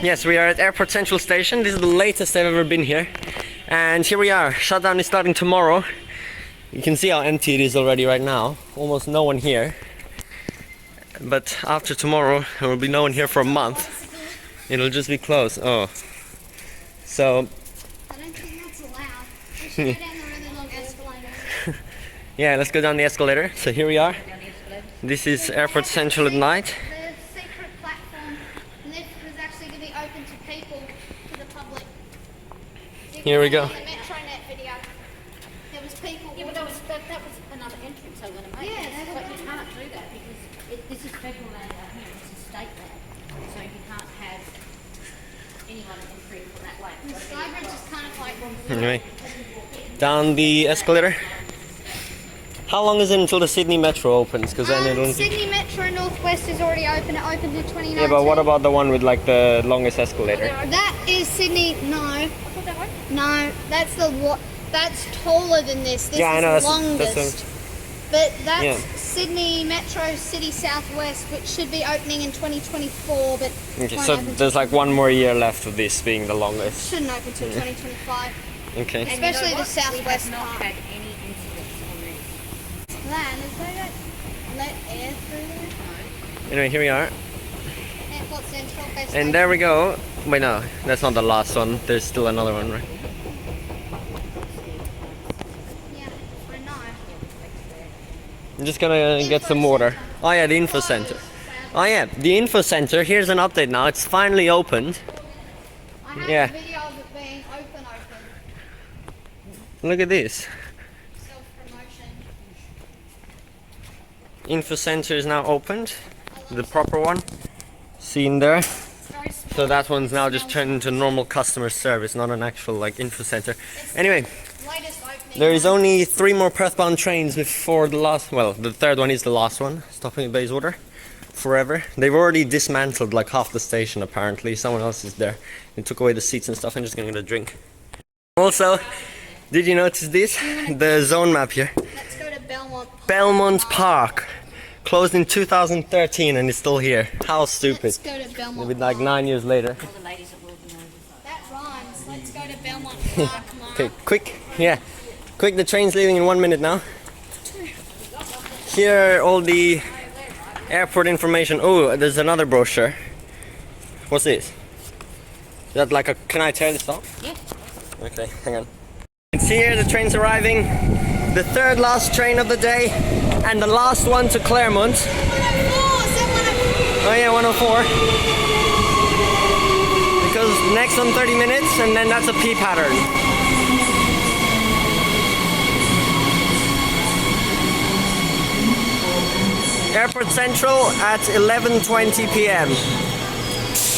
Yes, we are at Airport Central Station. This is the latest I've ever been here. And here we are. Shutdown is starting tomorrow. You can see how empty it is already right now. Almost no one here. But after tomorrow, there will be no one here for a month. It'll just be closed. Oh. So... I don't think that's allowed. We should go down the really long escalator. Yeah, let's go down the escalator. So here we are. This is Airport Central at night. The secret platform, and this was actually going to be open to people, to the public. Here we go. In the Metronet video, there was people. Yeah, but that was another entrance they were going to make. Yeah, but you can't do that because this is federal land out here, this is state land, so you can't have anyone entering from that way. The Skybridge is kind of like. Anyway, down the escalator. How long is it until the Sydney Metro opens? Because then it'll... Sydney Metro Northwest is already open. It opened in 2019. Yeah, but what about the one with like the longest escalator? That is Sydney. No. I thought that one? No, that's that's taller than this. This Yeah, I know, is that's- longest. But that's Yeah. Sydney Metro City Southwest, which should be opening in 2024. But Okay, won't so open there's like one more year left of this being the longest. shouldn't open till 2025. Okay. And Especially you know the what? southwest We have not part. had any incidents already. Plan is they don't let air through there. Anyway, here we are. Airport Central. Base And there we go. Wait, no, that's not the last one. There's still another one, right? Yeah, I know. I'm just gonna get some water. Oh yeah, the info center. Oh yeah, the info center. Here's an update now. It's finally opened. I have Yeah. a video of it being open. Look at this. Self-promotion. Info center is now opened. The proper one. Seen there. It's very small. So that one's now just turned into normal customer service, not an actual like info center. Anyway, Latest opening. there is only 3 more Perth-bound trains before the last. Well, the third one is the last one, stopping at Bayswater forever. They've already dismantled like half the station apparently. Someone else is there. They took away the seats and stuff. I'm just gonna get a drink. Also, did you notice this? The zone map here. Let's go to Belmont Park. Belmont Park, closed in 2013 and it's still here. How stupid! Let's go to Belmont With like 9 years later. All the ladies at work know That rhymes. Let's go to Belmont Park, Mark. Okay, quick, yeah. Quick, the train's leaving in 1 minute now. Here are all the airport information. Oh, there's another brochure. What's this? Is that like a... Can I tear this off? Yeah. Okay, hang on. It's here, the train's arriving. The third last train of the day. And the last one to Claremont. 104, is that Oh yeah, 104. Because next on 30 minutes and then that's a P pattern. Airport Central at 11:20 p.m.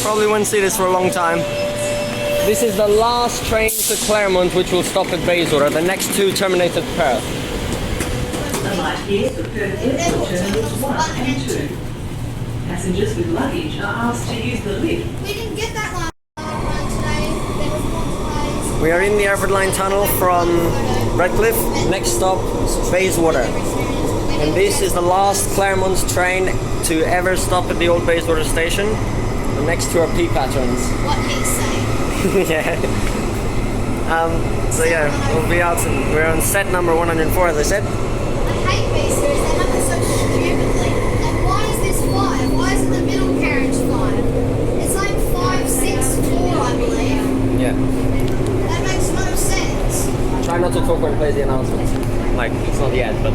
Probably won't see this for a long time. This is the last train to Claremont, which will stop at Bayswater. The next 2 terminate at Perth. The light here for Perth Airport Terminals 1 and 2. Passengers with luggage are asked to use the lift. We didn't get that one today. There was more delays. We are in the Airport Line tunnel from Redcliffe. Next stop, Bayswater. And this is the last Claremont train to ever stop at the old Bayswater Station. The next 2 are P patterns. What he's saying. Yeah. So yeah, we'll be out soon. We're on set number 104, as I said. I hate these series. They happen so stupidly. Like, why is this 5? Why isn't the middle carriage 5? It's like 5, 6, 4, I believe. Yeah. That makes no sense. Try not to talk when it plays the announcement. Like, it's not yet, but...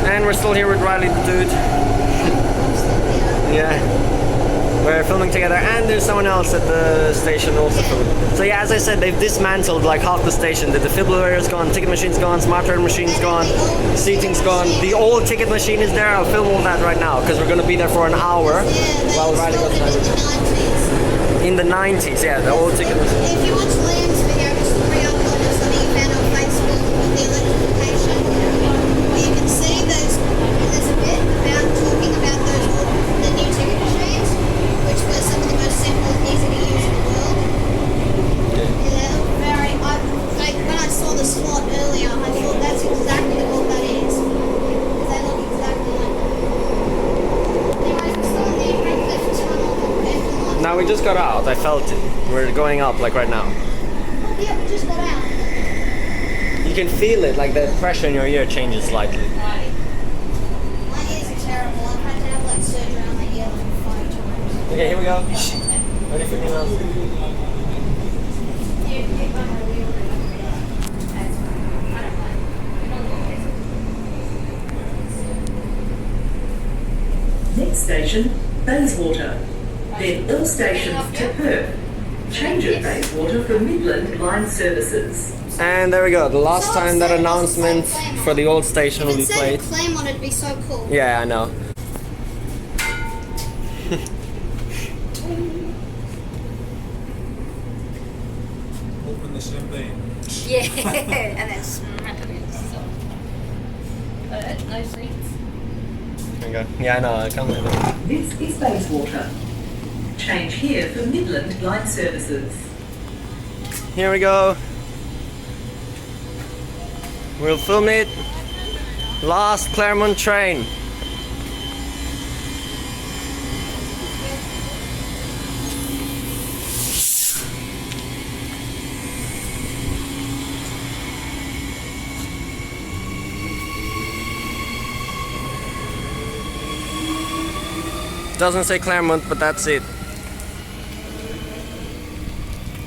And we're still here with Riley the dude. Yeah. We're filming together and there's someone else at the station also filming. So yeah, as I said, they've dismantled like half the station. The defibrillator's gone, ticket machine's gone, smart card machine's gone, seating's gone. The old ticket machine is there. I'll film all that right now because we're going to be there for an hour while Riley goes to in the 90s, yeah, the old ticket machine. If you watch Liam's video, just re-uploaded something you found on Facebook with the electrification, where you can see there's a bit about talking about the new ticket machines, which were some of the most simple and easy to use in the world. Yeah, very. When I saw the slot earlier, I thought that's exactly what that is. They look exactly we just got out. I felt it. We're going up like right now. Yeah, we just got out. You can feel it, like the pressure in your ear changes slightly. My ears are terrible. I've had to have like surgery on my ear like 5 times. Okay, here we go. Ready for emails? Next station, Bayswater. Then all stations to Perth. Change at Bayswater for Midland Line services. And there we go. The last time that announcement for the old station will be If it played. said Claremont, it'd be so cool. Yeah, I know. Open the champagne. Yeah, and then smack it in. So. No seats. There we go. Yeah, I know. I can't believe it. This is Bayswater. Change here for Midland Line services. Here we go. We'll film it. Last Claremont train. Doesn't say Claremont, but that's it.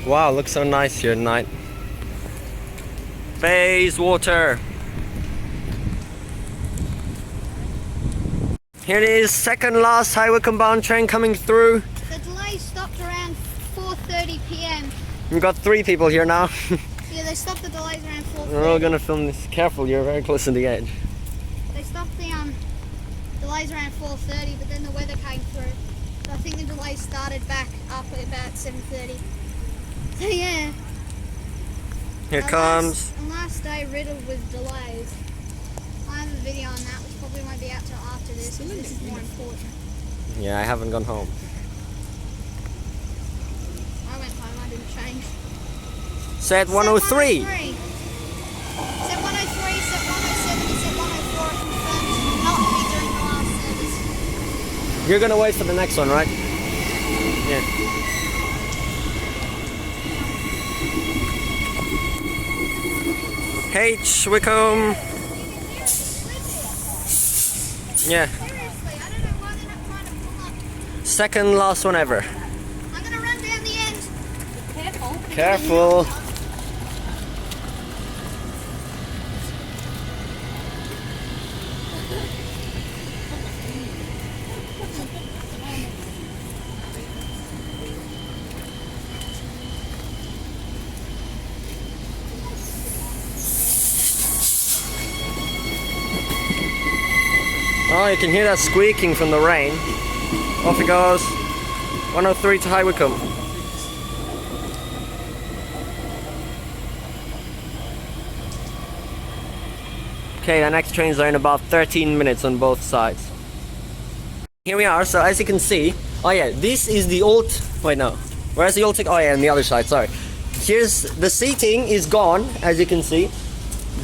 Wow, looks so nice here at night. Bayswater. Here it is, second last Wycombe bound train coming through. The delay stopped around 4:30 p.m. We've got 3 people here now. Yeah, they stopped the delays around 4:30. We're all gonna film this. Careful, you're very close to the edge. They stopped the delays around 4:30, but then the weather came through. So I think the delays started back up at about 7:30. So yeah. Here it comes. The last day riddled with delays. I have a video on that, which probably won't be out till after this, because this is more important. Yeah, I haven't gone home. I went home, I didn't change. Set 103. Set 103, set 107, and set 104 are confirmed not to be during the last service. You're gonna wait for the next one, right? Yeah. H, Wycombe. Yeah, Seriously, I don't know why they're not trying to pull up. second last one ever. I'm gonna run down the end. Careful. Careful. Oh, you can hear that squeaking from the rain. Off it goes. 103 to Wycombe. Okay, the next trains are in about 13 minutes on both sides. Here we are, so as you can see, oh yeah, this is the old, wait no, where's the old ticket? Oh yeah, on the other side, sorry. Here's, the seating is gone, as you can see.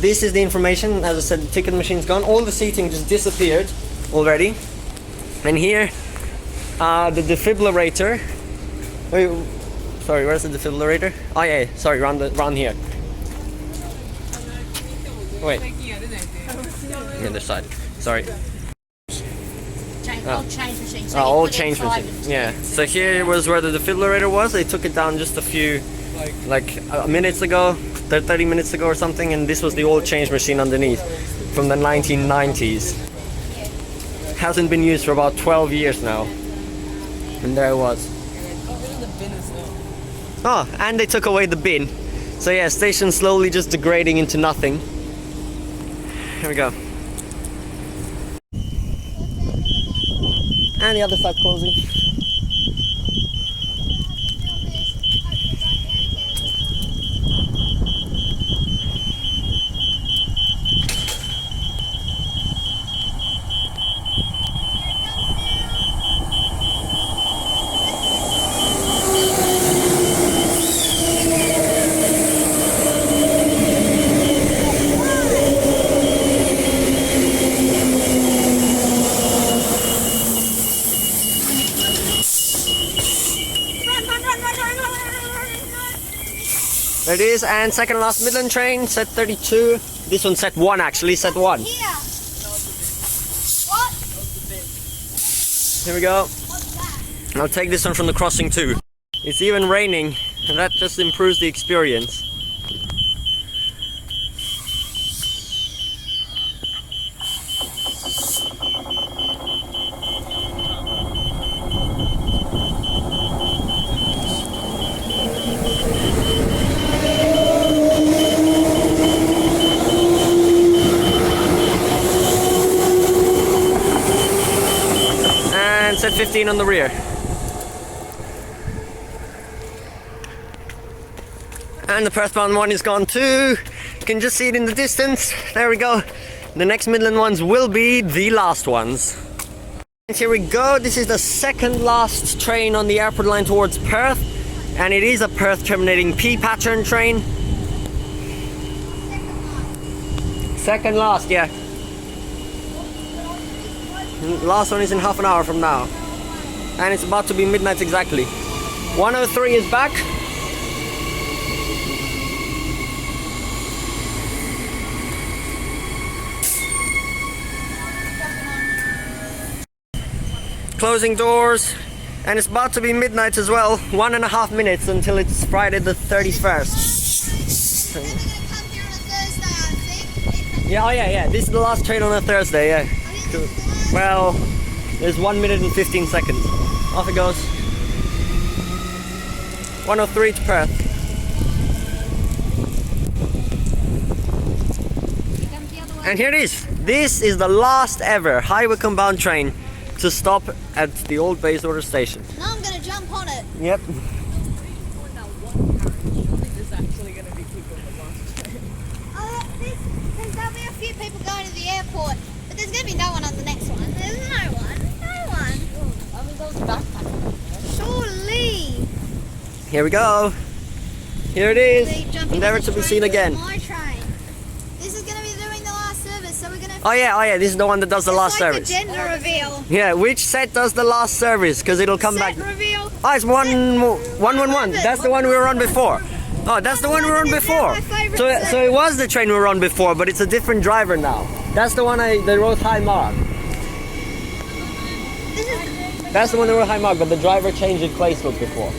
This is the information, as I said, the ticket machine's gone. All the seating just disappeared already. And here, the defibrillator. Wait, sorry, where's the defibrillator? Oh yeah, sorry, round here. Wait. The other side. Sorry. Old change machine. So Oh, you old put change inside machine. it. Yeah. So here was where the defibrillator was. They took it down just a few, like minutes ago, 30 minutes ago or something. And this was the old change machine underneath, from the 1990s. Hasn't been used for about 12 years now. And there it was. Oh, and they took away the bin. So yeah, station slowly just degrading into nothing. Here we go. And the other side closing. There it is, and second last Midland train, set 32. This one's set 1 actually, set 1. Here. What? Here we go. What's that? I'll take this one from the crossing too. It's even raining, and that just improves the experience. And set 15 on the rear. And the Perth bound one is gone too. You can just see it in the distance. There we go. The next Midland ones will be the last ones. And here we go. This is the second last train on the airport line towards Perth. And it is a Perth terminating P pattern train. Second last, yeah. Last one is in half an hour from now. And it's about to be midnight exactly. 103 is back. Closing doors, and it's about to be midnight as well. 1.5 minutes until it's Friday the 31st. They're gonna come here on a Thursday, I think. Yeah, oh yeah. This is the last train on a Thursday, yeah. Well, there's 1 minute and 15 seconds. Off it goes. 103 to Perth. Here comes the other one. And here it is. This is the last ever Wycombe bound train to stop at the old Bayswater Station. Now I'm gonna jump on it. Yep. Because there'll be a few people going to the airport, but there's gonna be no one on the next one. There's no one. No one. Surely. Here we go. Here it is. We're jumping Never on to the be train seen with again. My train. This is gonna be doing the last service, so we're gonna. Oh yeah. This is the one that does the last it's like service. The gender reveal. Yeah, which set does the last service? Because it'll come back. Set reveal. Oh, it's 111. That's the one we were on before. Oh, that's the one we were on before. My favourite So set. it was the train we were on before, but it's a different driver now. That's the one they wrote high mark. This is the, That's the one they wrote high mark, but the driver changed in Facebook before.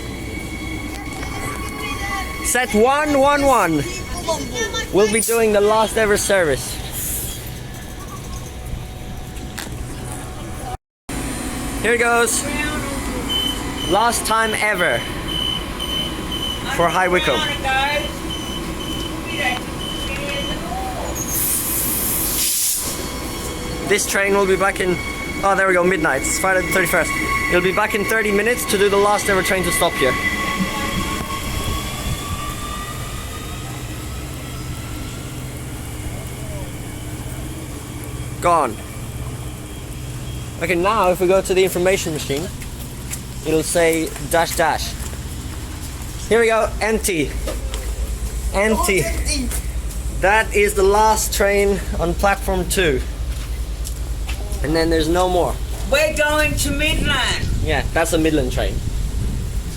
Set 111 will be doing the last ever service. Here it goes. Last time ever for Wycombe. This train will be back in, oh there we go, midnight. It's Friday the 31st. It'll be back in 30 minutes to do the last ever train to stop here. Gone. Okay, now if we go to the information machine, it'll say dash dash. Here we go, empty. Empty. That is the last train on platform 2. And then there's no more. We're going to Midland. Yeah, that's a Midland train.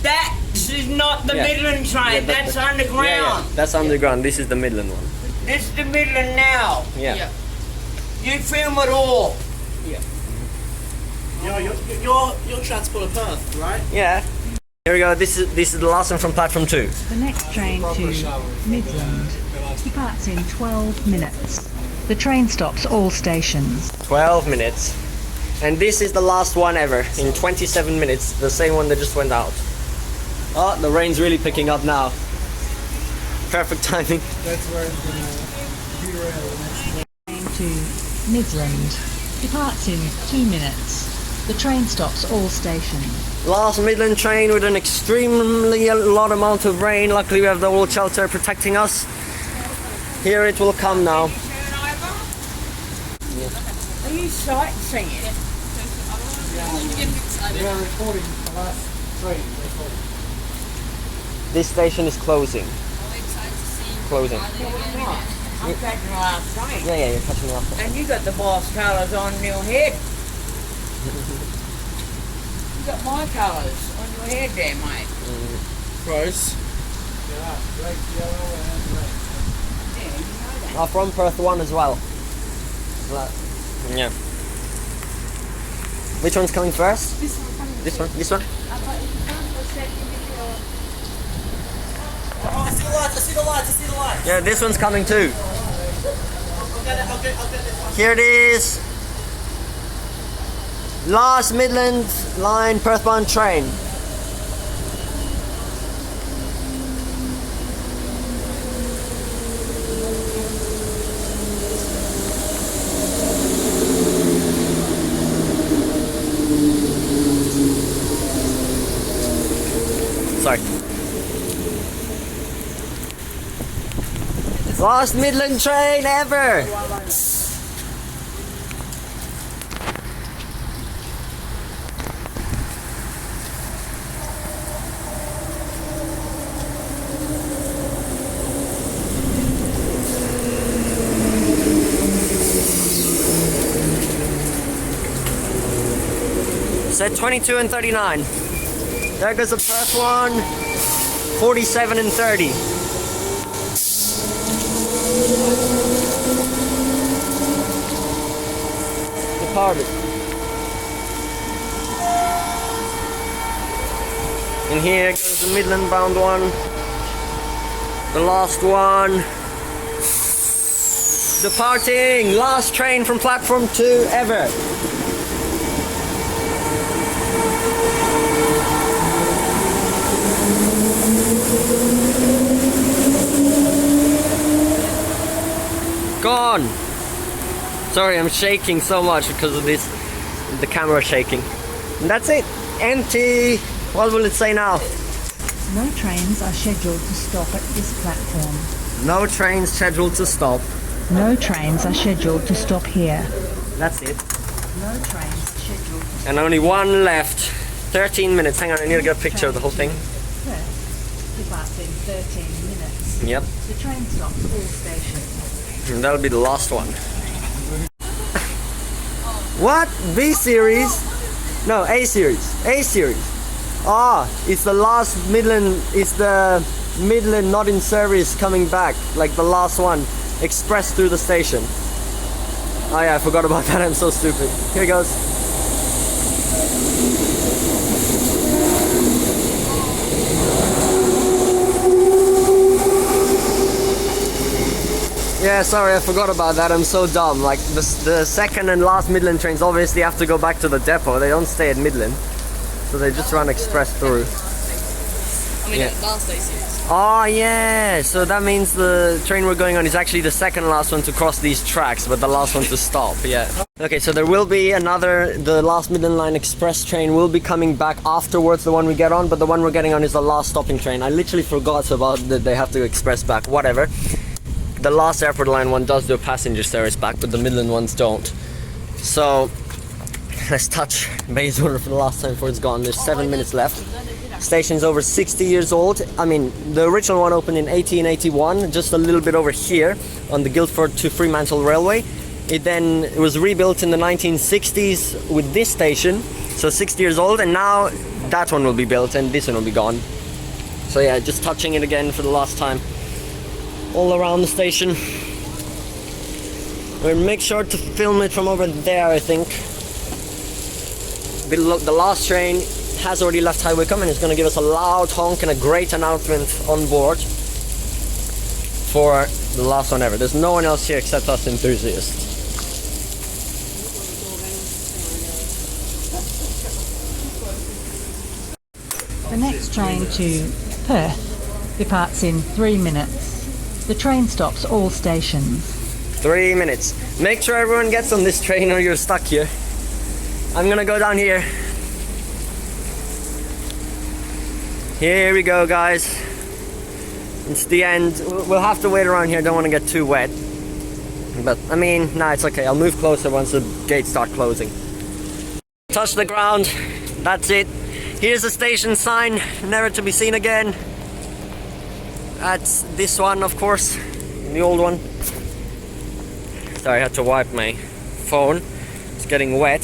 That is not the Yeah. Midland train. Yeah, That's yeah, underground. that's underground. This is the Midland one. This is the Midland now. Yeah. You film it all. You're Transport of Perth, right? Yeah. Here we go. This is the last one from platform 2. The next train to Midland departs in 12 minutes. The train stops all stations. 12 minutes. And this is the last one ever in 27 minutes. The same one that just went out. Oh, the rain's really picking up now. Perfect timing. That's where it's going to derail the next Train to Midland departs in 2 minutes. The train stops all stations. Last Midland train with an extremely lot amount of rain. Luckily we have the old shelter protecting us. Here it will come now. Are you sightseeing? We are recording the last train. This station is closing. Closing. I'm catching the last train. Yeah, you're catching the last one. And you got the boss colours on your head. You got my colours on your head there, mate. Close. Red, yellow, and red. Are from Perth 1 as well. Yeah. Which one's coming first? This one coming. This one? This one? But if you can't go straight into your... Oh, I see the lights, I see the lights, I see the lights. Yeah, this one's coming too. I'll get this one. Here it is. Last Midland Line Perth bound train. Sorry. Last Midland train ever. Said 22 and 39. There goes the Perth one. 47 and 30. Departed. And here goes the Midland bound one. The last one. Departing. Last train from platform 2 ever. Gone. Sorry, I'm shaking so much because of this, the camera shaking. And that's it. Empty. What will it say now? No trains are scheduled to stop at this platform. No trains scheduled to stop. No trains are scheduled to stop here. That's it. No trains scheduled to And only one left. 13 minutes. Hang on, I need to get a picture of the whole thing. Perth departs in 13 minutes. Yep. The train stops all stations. And that'll be the last one. What? B series? No, A series. A series. Ah, it's the last Midland. It's the Midland not in service coming back. Like the last one. Express through the station. Oh yeah, I forgot about that. I'm so stupid. Here it goes. Yeah, sorry, I forgot about that. I'm so dumb. Like the second and last Midland trains obviously have to go back to the depot. They don't stay at Midland, so they just run express through. I mean, Yeah. last day series. Oh yeah, so that means the train we're going on is actually the second last one to cross these tracks, but the last one to stop. Yeah. Okay, so there will be another. The last Midland Line Express train will be coming back afterwards. The one we get on, but the one we're getting on is the last stopping train. I literally forgot about that. They have to express back. Whatever. The last Airport Line one does do a passenger service back, but the Midland ones don't. So let's touch Bayswater for the last time before it's gone. There's 7 minutes left. Station's over 60 years old. I mean, the original one opened in 1881, just a little bit over here on the Guildford to Fremantle Railway. It was rebuilt in the 1960s with this station, so 60 years old, and now that one will be built and this one will be gone. So yeah, just touching it again for the last time. All around the station. We'll make sure to film it from over there, I think. The last train has already left High Wycombe and it's going to give us a loud honk and a great announcement on board for the last one ever. There's no one else here except us enthusiasts. The next train to Perth departs in 3 minutes. The train stops all stations. 3 minutes. Make sure everyone gets on this train or you're stuck here. I'm gonna go down here. Here we go, guys. It's the end. We'll have to wait around here. Don't want to get too wet. But, I mean, nah, it's okay. I'll move closer once the gates start closing. Touch the ground. That's it. Here's the station sign. Never to be seen again. That's this one, of course. The old one. Sorry, I had to wipe my phone. It's getting wet.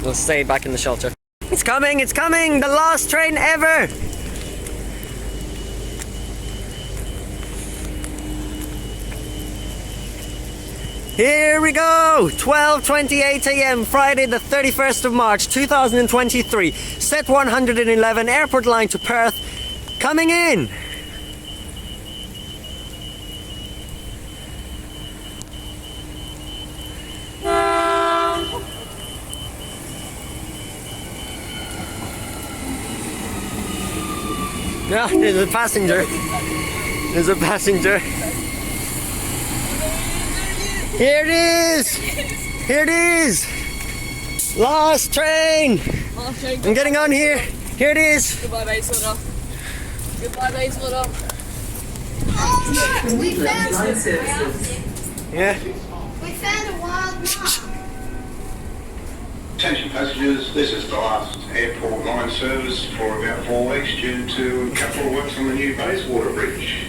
We'll stay back in the shelter. It's coming, it's coming! The last train ever! Here we go! 12:28 a.m. Friday the 31st of March 2023. Set 111 airport line to Perth. Coming in! Yeah, there's a passenger. There's a passenger. Here it is! Here it is! Last train! I'm getting on here. Here it is. Goodbye, Bayswater. Goodbye, Bayswater. Oh no, we Midland Line found Services. Yeah. a wild mark. Attention passengers, this is the last airport line service for about 4 weeks due to capital works on the new Bayswater Bridge.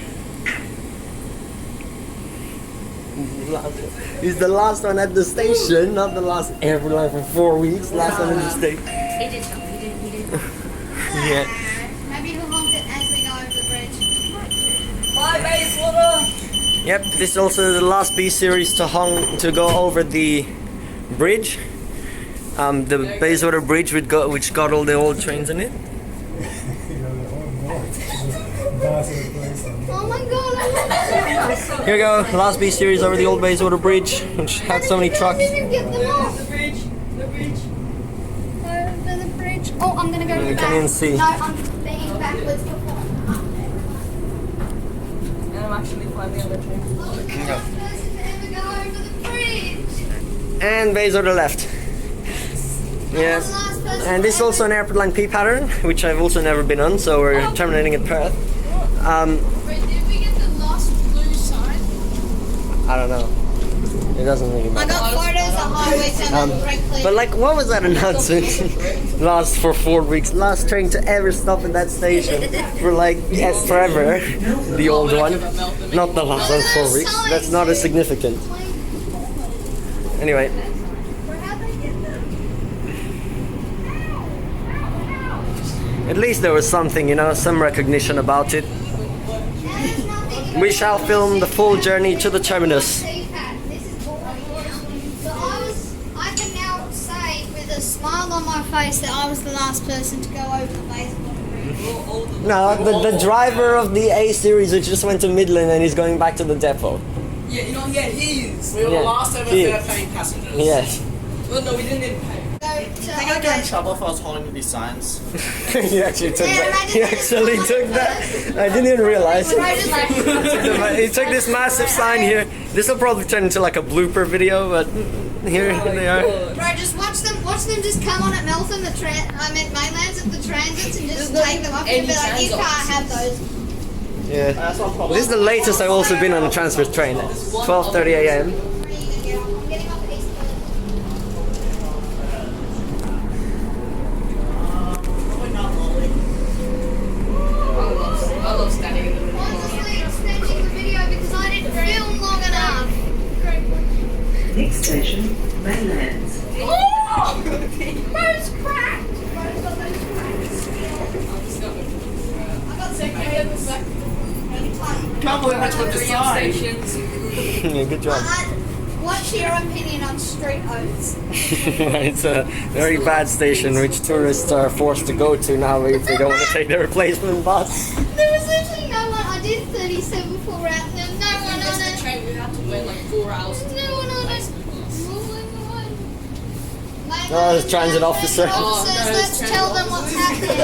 He's the last one at the station, not the last airport line for 4 weeks. Last one at the station. He did something. He did. Yeah. Maybe he'll honk it as we go over the bridge. Bye, Bayswater. Yep, this is also the last B series to go over the bridge. The Bayswater Bridge which got all the old trains in it. Oh my god, I love it. Here we go, last B series over the old Bayswater Bridge, which had so many trucks. I didn't get them off. The bridge. Over the bridge. Oh, I'm gonna go to the You back. can't even see. No, I'm banging backwards before. And I'm actually climbing on the train. Oh, the last person to ever go over the bridge. And Bayswater left. Yes. I'm the last person And this is to also an airport line P pattern, which I've also never been on, so we're terminating at Perth. Wait, did we get the last blue sign? I don't know. It doesn't really I matter. got photos of highways and correctly. But like, what was that announcement? Last for 4 weeks. Last train to ever stop at that station for like forever. The old one, not the last one 4 weeks. That's not as significant. Anyway, at least there was something, you know, some recognition about it. We shall film the full journey to the terminus. I can now say with a smile on my face that I was the last person to go over the Bayswater Bridge. No, the driver of the A series which just went to Midland and he's going back to the depot. Yeah, you know, yeah, he is. We were Yeah, the last ever he fair is. paying passengers. Yes. Well, no, we didn't even pay. I I think I'd get in trouble if I was holding these signs. He actually took that. He actually took that. I didn't even realize. He took this massive sign here. This will probably turn into like a blooper video, but here they are. Bro, just watch them just come on at Melton, Mainlands at the transits and just take them up and be like, you can't have those. Yeah. That's what I'm probably. This is the latest I've also been on a transfer train. 12:30 a.m. I'm getting off at East I love standing in the middle. Honestly, extending the video because I didn't film long enough. Next station, Mainland. Oh! Bro's cracked! Bro's got those cracks. I got sick of Can't believe I took the sign. Stations. Yeah, good job. What's your opinion on street oats? It's a very bad station which tourists are forced to go to now if they don't want to take their replacement bus. There was literally no one. I did 37 full routes. There was no one That's on the it. train. We have to wait like 4 hours. No one on it. Oh, there's transit officer. Officers, let's tell them what's happening.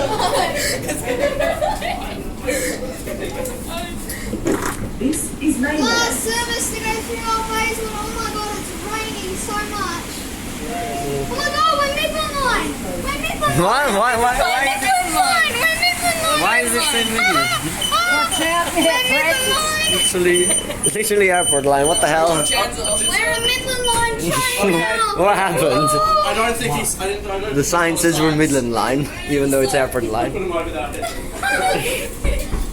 This is Mainland. Last service to go through our Bayswater. Oh my god, it's raining so much. Oh my god, we're Midland line. We're Midland line. Why? We're Midland line. We're Midland line. Why is it say Midland? Watch out, We're Midland line. Literally airport line. What the hell? We're a Midland line train now. What happened? I don't think he's. I don't The sign says we're Midland line, even though it's airport Put line. him over that.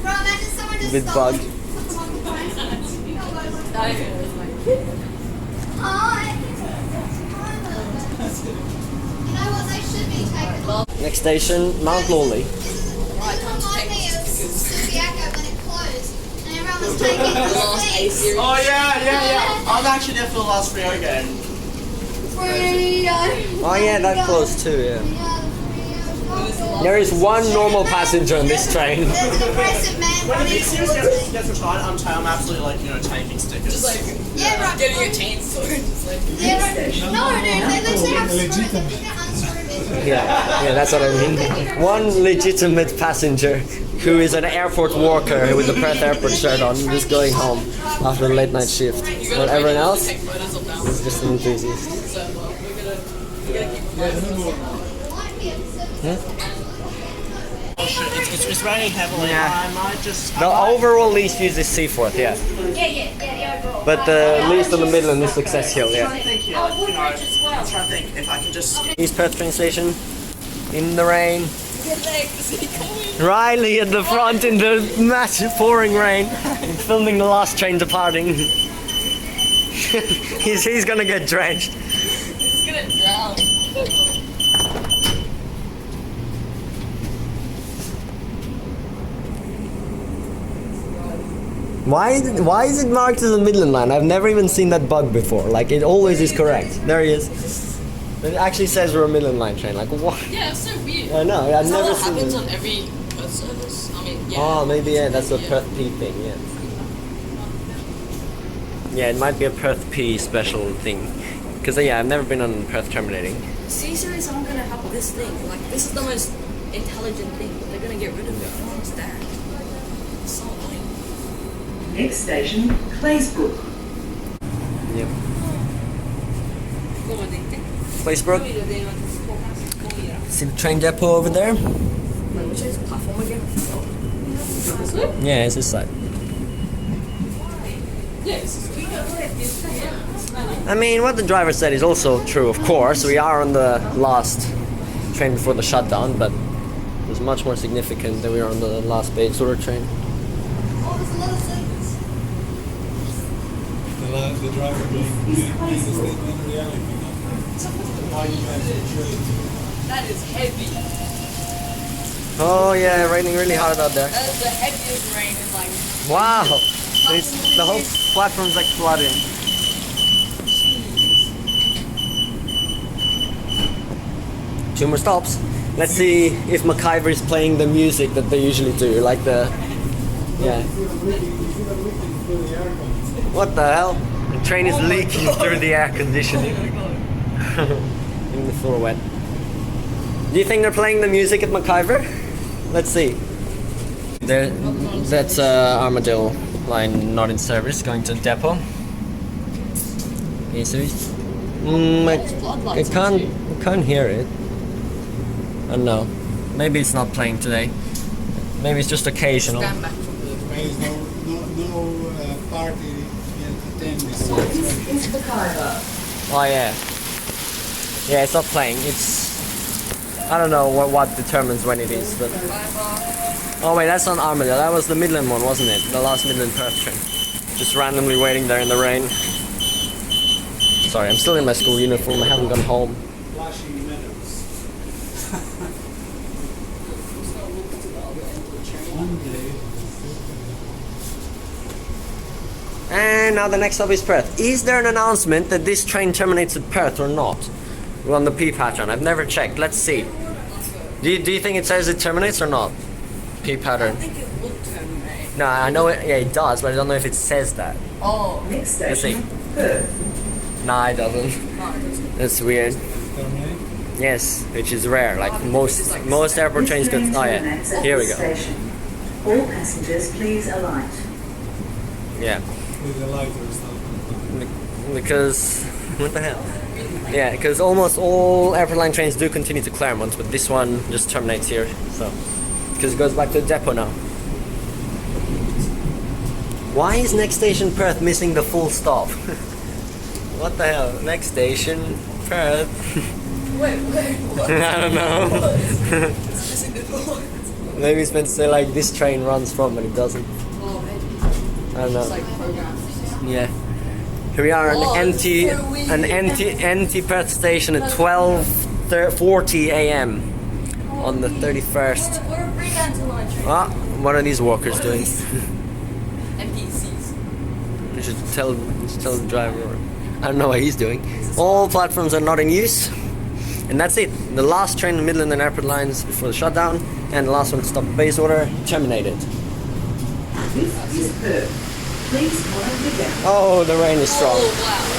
Bro, imagine someone just Bit stole bugged. it. Put them on the plane. Hi. You know what? They should be taken. Next Next station, Mount Lawley. This reminded me of Subiaco when it closed, and everyone was taking the seats. Oh yeah. I'm actually there for the last Frio game. Oh yeah, that closed too, yeah. There is one normal passenger on this train. There's a depressive man When the running big series towards me. gets retired, I'm absolutely like, taking stickers. Just like Yeah, right. getting a chainsaw. Just like Yeah, right. No, dude, they literally have screws. They can unscrew me. Yeah, that's what I mean. One legitimate passenger who is an airport worker with a Perth airport shirt on, just going home after a late night shift. But everyone else take photos of them. is just an enthusiast. So we're gonna Oh shit, it's raining heavily. Yeah. I might just. The overall least used is Seaforth, yeah. Yeah, the overall. But the least on the Midland is Success Hill, I'm yeah. trying to think here, Oh, like, Woodbridge as well. I'm trying to think if I can just. East Perth train station, in the rain. get like the city coming. Riley at the front in the massive pouring rain, filming the last train departing. he's gonna get drenched. It's gonna drown. Why is it marked as a Midland line? I've never even seen that bug before. Like, it always is correct. There he is. It actually says we're a Midland line train. Like, what? Yeah, it's so weird. I know, I've Is that never what seen happens it. on every Perth service? I mean, yeah. Oh, maybe, yeah, that's a Yeah. Perth P thing, yeah. Yeah, it might be a Perth P special thing. Because, yeah, I've never been on Perth terminating. C-series aren't gonna help this thing. Like, this is the most intelligent thing, but they're gonna get rid of it. I don't understand. It's so annoying. Next station, Claysbrook. Yep. Come on, they think. Placebrook. See the train depot over there? Wait, which is platform again? This way? Yeah, it's this side. Yeah, this is I mean, what the driver said is also true, of course. We are on the last train before the shutdown, but it was much more significant that we were on the last Bayswater train. Oh, there's a lot of seats. The driver being the statement in reality. Why you have to trade. That is heavy. Oh yeah, raining really hard out there. That is the heaviest rain in like. Wow! The whole platform's like flooding. Two more stops. Let's see if McIver is playing the music that they usually do, like the... Yeah. What the hell? The train is leaking through the air conditioning. In the floor wet. Do you think they're playing the music at McIver? Let's see. That's Armadale line not in service, going to depot. Can you see? I can't hear it. I don't know. Maybe it's not playing today. Maybe it's just occasional. Stand back from the. There is no party entertained this It's the driver. Oh yeah. Yeah, it's not playing. It's... I don't know what determines when it is, but... Oh wait, that's on Armadale. That was the Midland one, wasn't it? The last Midland Perth train. Just randomly waiting there in the rain. Sorry, I'm still in my school uniform. I haven't gone home. flashing meadows. One day. And now the next stop is Perth. Is there an announcement that this train terminates at Perth or not? We're on the P pattern. I've never checked. Let's see. Do you think it says it terminates or not? P pattern. I think it would terminate. No, I know it. Yeah, it does, but I don't know if it says that. Oh, Next Let's see. station, Perth. Nah, it doesn't. no, it doesn't. That's weird. Terminate. Yes, which is rare. Like most airport trains go. Oh yeah. Here we go. Station. All passengers, please alight. Yeah. With the light or something. Because what the hell? Yeah, because almost all airport line trains do continue to Claremont, but this one just terminates here. So because it goes back to the depot now. Why is next station Perth missing the full stop? What the hell? Next station Perth. Wait, what? I don't know. It's missing the door. Maybe it's meant to say like this train runs from, but it doesn't. Oh, maybe. I don't know. It's like programmed. Yeah. Here we are, Oh, an it's so weird. empty Perth station at 12:40 a.m. on the 31st. We're a Fremantle line train. Ah, what are these walkers doing? NPCs. We should tell the driver. I don't know what he's doing. All platforms are not in use. And that's it. The last train in Midland and Airport Lines before the shutdown, and the last one to stop at Bayswater, terminated. This is Perth. Please mind the gap. Oh, the rain is strong. Oh, wow.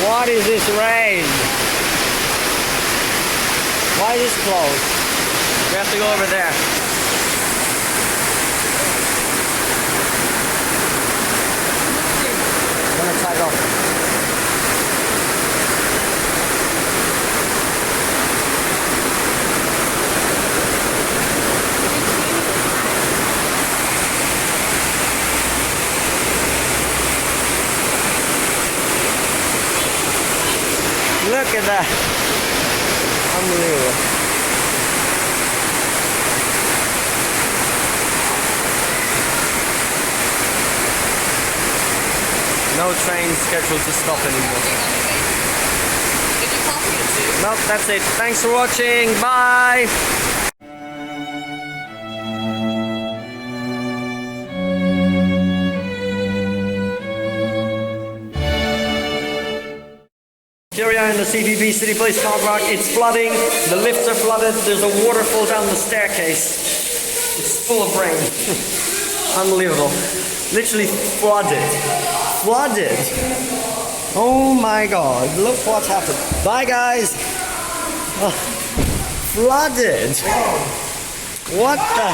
What is this rain? Why is this closed? We have to go over there. I'm gonna tie it off. Look at that. Unbelievable. No train scheduled to stop anymore. Did you call me too? Nope, that's it. Thanks for watching. Bye. Here we are in the CBB City Place car park. It's flooding. The lifts are flooded. There's a waterfall down the staircase. It's full of rain. Unbelievable. Literally flooded. Flooded. Oh my god. Look what's happened. Bye guys. Oh, flooded. What the?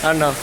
I don't know.